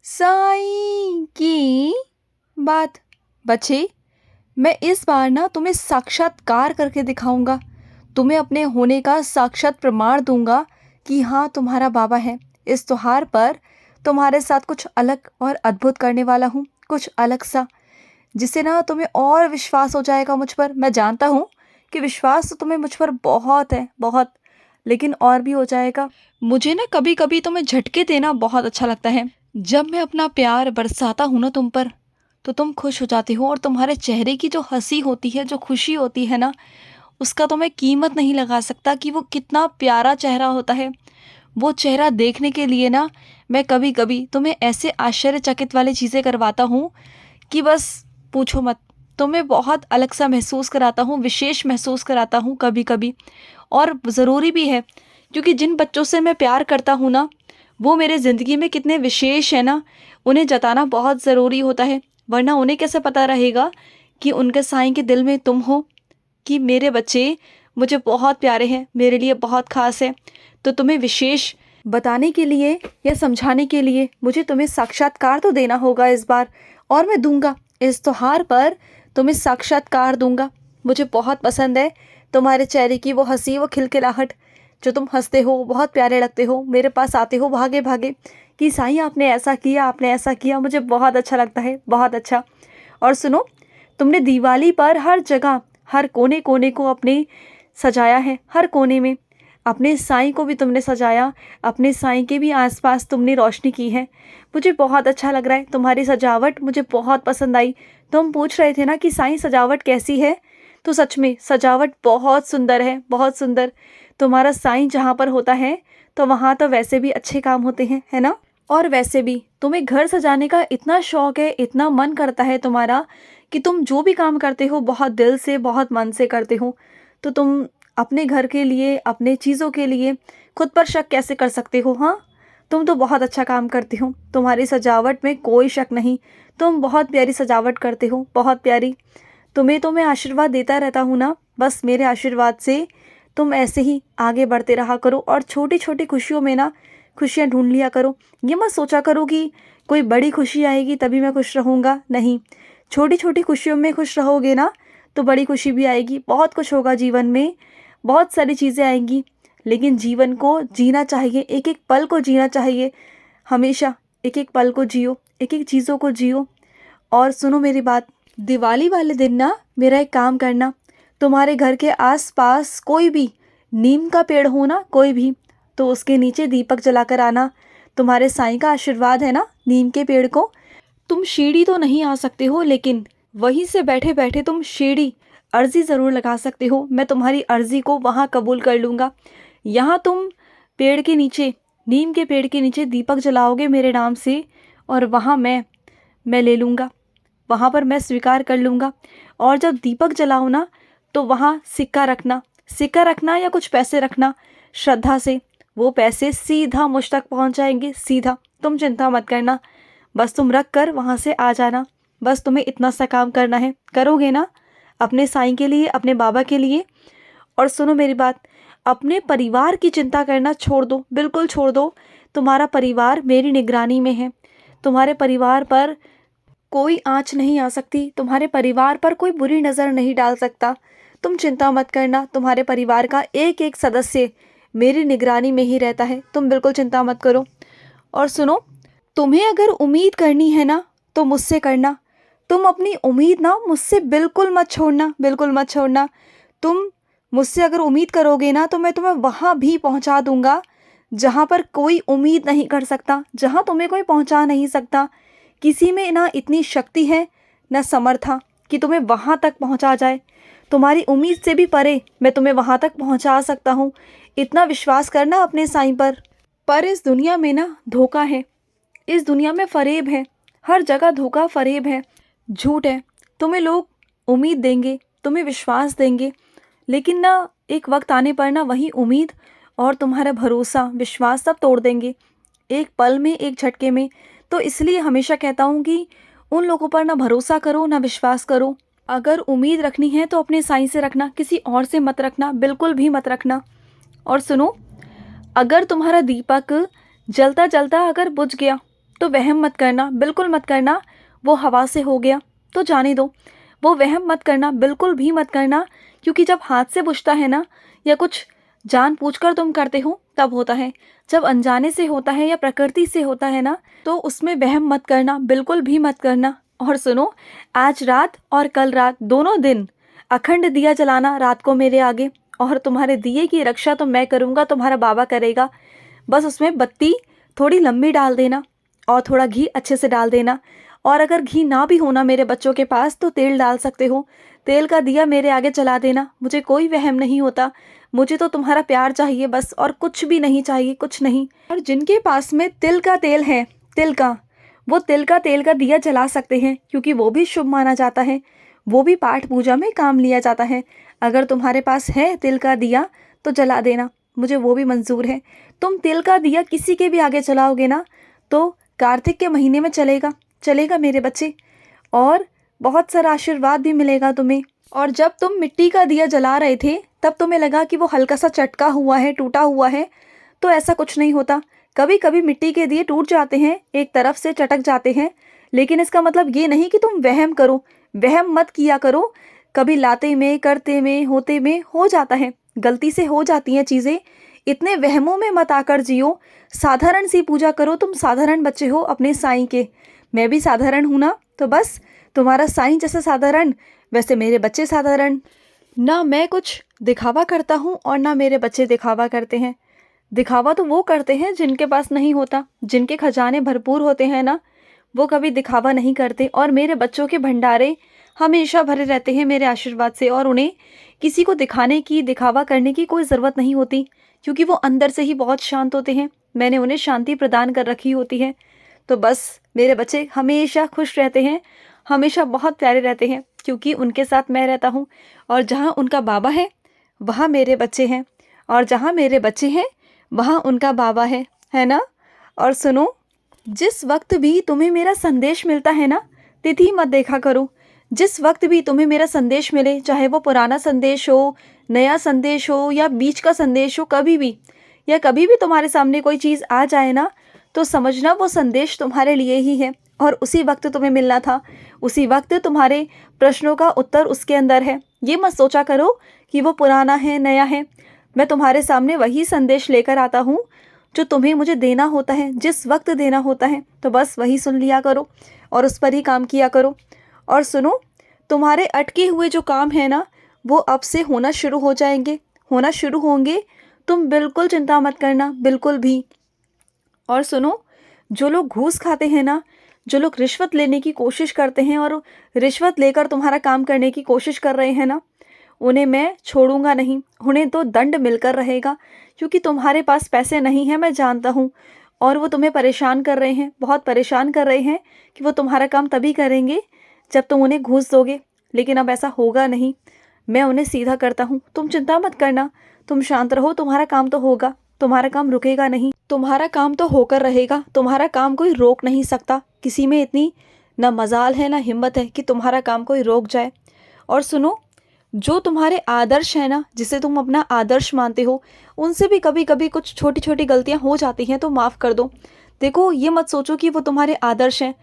साईं की बात। बच्चे, मैं इस बार ना तुम्हें साक्षात्कार करके दिखाऊंगा। तुम्हें अपने होने का साक्षात प्रमाण दूंगा कि हाँ, तुम्हारा बाबा है। इस त्योहार पर तुम्हारे साथ कुछ अलग और अद्भुत करने वाला हूँ, कुछ अलग सा, जिससे ना तुम्हें और विश्वास हो जाएगा मुझ पर। मैं जानता हूँ कि विश्वास तो तुम्हें मुझ पर बहुत है, बहुत, लेकिन और भी हो जाएगा। मुझे ना कभी कभी तुम्हें झटके देना बहुत अच्छा लगता है। जब मैं अपना प्यार बरसाता हूँ ना तुम पर, तो तुम खुश हो जाती हो, और तुम्हारे चेहरे की जो हंसी होती है, जो खुशी होती है ना, उसका तो मैं कीमत नहीं लगा सकता कि वो कितना प्यारा चेहरा होता है। वो चेहरा देखने के लिए ना मैं कभी कभी तुम्हें ऐसे आश्चर्यचकित वाली चीज़ें करवाता हूँ कि बस पूछो मत। तुम्हें बहुत अलग सा महसूस कराता हूँ, विशेष महसूस कराता हूँ कभी कभी। और ज़रूरी भी है, क्योंकि जिन बच्चों से मैं प्यार करता हूँ ना, वो मेरे ज़िंदगी में कितने विशेष है ना, उन्हें जताना बहुत ज़रूरी होता है। वरना उन्हें कैसे पता रहेगा कि उनके साईं के दिल में तुम हो, कि मेरे बच्चे मुझे बहुत प्यारे हैं, मेरे लिए बहुत ख़ास है। तो तुम्हें विशेष बताने के लिए या समझाने के लिए मुझे तुम्हें साक्षात्कार तो देना होगा इस बार, और मैं दूंगा। इस त्योहार पर तुम्हें साक्षात्कार दूंगा। मुझे बहुत पसंद है तुम्हारे चेहरे की वो हंसी, वो खिलखिलाहट। जो तुम हंसते हो, बहुत प्यारे लगते हो, मेरे पास आते हो भागे भागे कि साईं आपने ऐसा किया, आपने ऐसा किया। मुझे बहुत अच्छा लगता है, बहुत अच्छा। और सुनो, तुमने दिवाली पर हर जगह, हर कोने कोने को अपने सजाया है, हर कोने में। अपने साईं को भी तुमने सजाया, अपने साईं के भी आसपास तुमने रोशनी की है। मुझे बहुत अच्छा लग रहा है, तुम्हारी सजावट मुझे बहुत पसंद आई। तुम पूछ रहे थे ना कि साईं सजावट कैसी है, तो सच में सजावट बहुत सुंदर है, बहुत सुंदर। तुम्हारा साईं जहाँ पर होता है, तो वहाँ तो वैसे भी अच्छे काम होते हैं, है ना। और वैसे भी तुम्हें घर सजाने का इतना शौक है, इतना मन करता है तुम्हारा, कि तुम जो भी काम करते हो बहुत दिल से, बहुत मन से करते हो। तो तुम अपने घर के लिए, अपने चीज़ों के लिए खुद पर शक कैसे कर सकते हो? हाँ, तुम तो बहुत अच्छा काम करते हो, तुम्हारी सजावट में कोई शक नहीं। तुम बहुत प्यारी सजावट करते हो, बहुत प्यारी। तुम्हें तो मैं आशीर्वाद देता रहता हूँ ना, बस मेरे आशीर्वाद से तुम ऐसे ही आगे बढ़ते रहा करो, और छोटी छोटी खुशियों में ना खुशियाँ ढूंढ लिया करो। ये मत सोचा करो कि कोई बड़ी खुशी आएगी तभी मैं खुश रहूँगा, नहीं। छोटी छोटी खुशियों में खुश रहोगे ना, तो बड़ी खुशी भी आएगी। बहुत कुछ होगा जीवन में, बहुत सारी चीज़ें आएंगी, लेकिन जीवन को जीना चाहिए, एक एक पल को जीना चाहिए। हमेशा एक एक पल को जियो, एक एक चीज़ों को जियो। और सुनो मेरी बात, दिवाली वाले दिन ना मेरा एक काम करना। तुम्हारे घर के आसपास कोई भी नीम का पेड़ हो ना, कोई भी, तो उसके नीचे दीपक जलाकर आना। तुम्हारे साईं का आशीर्वाद है ना नीम के पेड़ को। तुम सीढ़ी तो नहीं आ सकते हो, लेकिन वहीं से बैठे बैठे तुम सीढ़ी अर्जी ज़रूर लगा सकते हो। मैं तुम्हारी अर्जी को वहाँ कबूल कर लूँगा। यहाँ तुम पेड़ के नीचे, नीम के पेड़ के नीचे दीपक जलाओगे मेरे नाम से, और वहाँ मैं ले लूँगा, वहाँ पर मैं स्वीकार कर लूँगा। और जब दीपक जलाओ ना, तो वहाँ सिक्का रखना, सिक्का रखना या कुछ पैसे रखना, श्रद्धा से। वो पैसे सीधा मुझ तक पहुँच जाएंगे, सीधा। तुम चिंता मत करना, बस तुम रख कर वहाँ से आ जाना। बस तुम्हें इतना सा काम करना है, करोगे ना, अपने साईं के लिए, अपने बाबा के लिए। और सुनो मेरी बात, अपने परिवार की चिंता करना छोड़ दो, बिल्कुल छोड़ दो। तुम्हारा परिवार मेरी निगरानी में है। तुम्हारे परिवार पर कोई आँच नहीं आ सकती, तुम्हारे परिवार पर कोई बुरी नज़र नहीं डाल सकता। तुम चिंता मत करना, तुम्हारे परिवार का एक एक सदस्य मेरी निगरानी में ही रहता है। तुम बिल्कुल चिंता मत करो। और सुनो, तुम्हें अगर उम्मीद करनी है ना, तो मुझसे करना। तुम अपनी उम्मीद ना मुझसे बिल्कुल मत छोड़ना, बिल्कुल मत छोड़ना। तुम मुझसे अगर उम्मीद करोगे ना, तो मैं तुम्हें वहाँ भी पहुँचा दूँगा जहाँ पर कोई उम्मीद नहीं कर सकता, जहाँ तुम्हें कोई पहुँचा नहीं सकता। किसी में ना इतनी शक्ति है, ना समर्था, कि तुम्हें वहाँ तक पहुँचा जाए। तुम्हारी उम्मीद से भी परे मैं तुम्हें वहाँ तक पहुँचा सकता हूँ। इतना विश्वास करना अपने साईं पर। पर इस दुनिया में ना धोखा है, इस दुनिया में फरेब है, हर जगह धोखा फरेब है, झूठ है। तुम्हें लोग उम्मीद देंगे, तुम्हें विश्वास देंगे, लेकिन ना एक वक्त आने पर ना वही उम्मीद और तुम्हारा भरोसा, विश्वास सब तोड़ देंगे, एक पल में, एक झटके में। तो इसलिए हमेशा कहता हूँ कि उन लोगों पर ना भरोसा करो, ना विश्वास करो। अगर उम्मीद रखनी है तो अपने साईं से रखना, किसी और से मत रखना, बिल्कुल भी मत रखना। और सुनो, अगर तुम्हारा दीपक जलता जलता अगर बुझ गया, तो वहम मत करना, बिल्कुल मत करना। वो हवा से हो गया तो जाने दो। वो वहम मत करना, बिल्कुल भी मत करना, क्योंकि जब हाथ से बुझता है ना, या कुछ जानबूझकर तुम करते हो तब होता है। जब अनजाने से होता है या प्रकृति से होता है ना, तो उसमें वहम मत करना, बिल्कुल भी मत करना। और सुनो, आज रात और कल रात दोनों दिन अखंड दिया जलाना रात को मेरे आगे, और तुम्हारे दिए की रक्षा तो मैं करूँगा, तुम्हारा बाबा करेगा। बस उसमें बत्ती थोड़ी लंबी डाल देना और थोड़ा घी अच्छे से डाल देना। और अगर घी ना भी होना मेरे बच्चों के पास तो तेल डाल सकते हो। तेल का दिया मेरे आगे जला देना। मुझे कोई वहम नहीं होता, मुझे तो तुम्हारा प्यार चाहिए बस, और कुछ भी नहीं चाहिए, कुछ नहीं। और जिनके पास में तिल का तेल है, तिल का, वो तिल का तेल का दिया जला सकते हैं, क्योंकि वो भी शुभ माना जाता है, वो भी पाठ पूजा में काम लिया जाता है। अगर तुम्हारे पास है तिल का दिया तो जला देना, मुझे वो भी मंजूर है। तुम तिल का दिया किसी के भी आगे जलाओगे ना, तो कार्तिक के महीने में चलेगा, चलेगा मेरे बच्चे, और बहुत सारा आशीर्वाद भी मिलेगा तुम्हें। और जब तुम मिट्टी का दिया जला रहे थे तब तुम्हें लगा कि वो हल्का सा चटका हुआ है, टूटा हुआ है, तो ऐसा कुछ नहीं होता। कभी कभी मिट्टी के दिए टूट जाते हैं, एक तरफ से चटक जाते हैं, लेकिन इसका मतलब ये नहीं कि तुम वहम करो, वहम मत किया करो। कभी लाते में, करते में, होते में हो जाता है, गलती से हो जाती हैं चीज़ें। इतने वहमों में मत आकर जियो, साधारण सी पूजा करो। तुम साधारण बच्चे हो अपने साईं के, मैं भी साधारण हूँ ना, तो बस तुम्हारा साईं जैसे साधारण, वैसे मेरे बच्चे साधारण। ना मैं कुछ दिखावा करता हूँ और ना मेरे बच्चे दिखावा करते हैं। दिखावा तो वो करते हैं जिनके पास नहीं होता, जिनके खजाने भरपूर होते हैं ना, वो कभी दिखावा नहीं करते। और मेरे बच्चों के भंडारे हमेशा भरे रहते हैं मेरे आशीर्वाद से, और उन्हें किसी को दिखाने की, दिखावा करने की कोई ज़रूरत नहीं होती, क्योंकि वो अंदर से ही बहुत शांत होते हैं। मैंने उन्हें शांति प्रदान कर रखी होती है। तो बस मेरे बच्चे हमेशा खुश रहते हैं, हमेशा बहुत प्यारे रहते हैं, क्योंकि उनके साथ मैं रहता हूँ। और जहाँ उनका बाबा है वहाँ मेरे बच्चे हैं, और जहाँ मेरे बच्चे हैं वहाँ उनका बाबा है ना। और सुनो, जिस वक्त भी तुम्हें मेरा संदेश मिलता है ना, तिथि मत देखा करो। जिस वक्त भी तुम्हें मेरा संदेश मिले, चाहे वो पुराना संदेश हो, नया संदेश हो, या बीच का संदेश हो, कभी भी, या कभी भी तुम्हारे सामने कोई चीज़ आ जाए ना, तो समझना वो संदेश तुम्हारे लिए ही है, और उसी वक्त तुम्हें मिलना था, उसी वक्त तुम्हारे प्रश्नों का उत्तर उसके अंदर है। ये मत सोचा करो कि वो पुराना है, नया है। मैं तुम्हारे सामने वही संदेश लेकर आता हूँ जो तुम्हें मुझे देना होता है, जिस वक्त देना होता है, तो बस वही सुन लिया करो और उस पर ही काम किया करो। और सुनो, तुम्हारे अटके हुए जो काम है ना, वो अब से होना शुरू हो जाएंगे, होना शुरू होंगे। तुम बिल्कुल चिंता मत करना, बिल्कुल भी। और सुनो, जो लोग घूस खाते हैं ना, जो लोग रिश्वत लेने की कोशिश करते हैं और रिश्वत लेकर तुम्हारा काम करने की कोशिश कर रहे हैं ना, उन्हें मैं छोड़ूंगा नहीं, उन्हें तो दंड मिलकर रहेगा, क्योंकि तुम्हारे पास पैसे नहीं हैं, मैं जानता हूँ। और वो तुम्हें परेशान कर रहे हैं, बहुत परेशान कर रहे हैं कि वो तुम्हारा काम तभी करेंगे जब तुम उन्हें घूस दोगे, लेकिन अब ऐसा होगा नहीं। मैं उन्हें सीधा करता हूँ, तुम चिंता मत करना, तुम शांत रहो, तुम्हारा काम तो होगा, तुम्हारा काम रुकेगा नहीं, तुम्हारा काम तो होकर रहेगा। तुम्हारा काम कोई रोक नहीं सकता, किसी में इतनी ना मजाल है ना हिम्मत है कि तुम्हारा काम कोई रोक जाए। और सुनो, जो तुम्हारे आदर्श है ना, जिसे तुम अपना आदर्श मानते हो, उनसे भी कभी कभी कुछ छोटी छोटी गलतियां हो जाती हैं, तो माफ़ कर दो। देखो, ये मत सोचो कि वो तुम्हारे आदर्श हैं,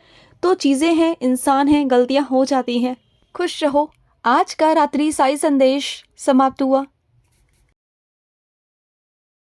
तो चीज़ें हैं, इंसान हैं, गलतियां हो जाती हैं। खुश रहो। आज का रात्रि साई संदेश समाप्त हुआ।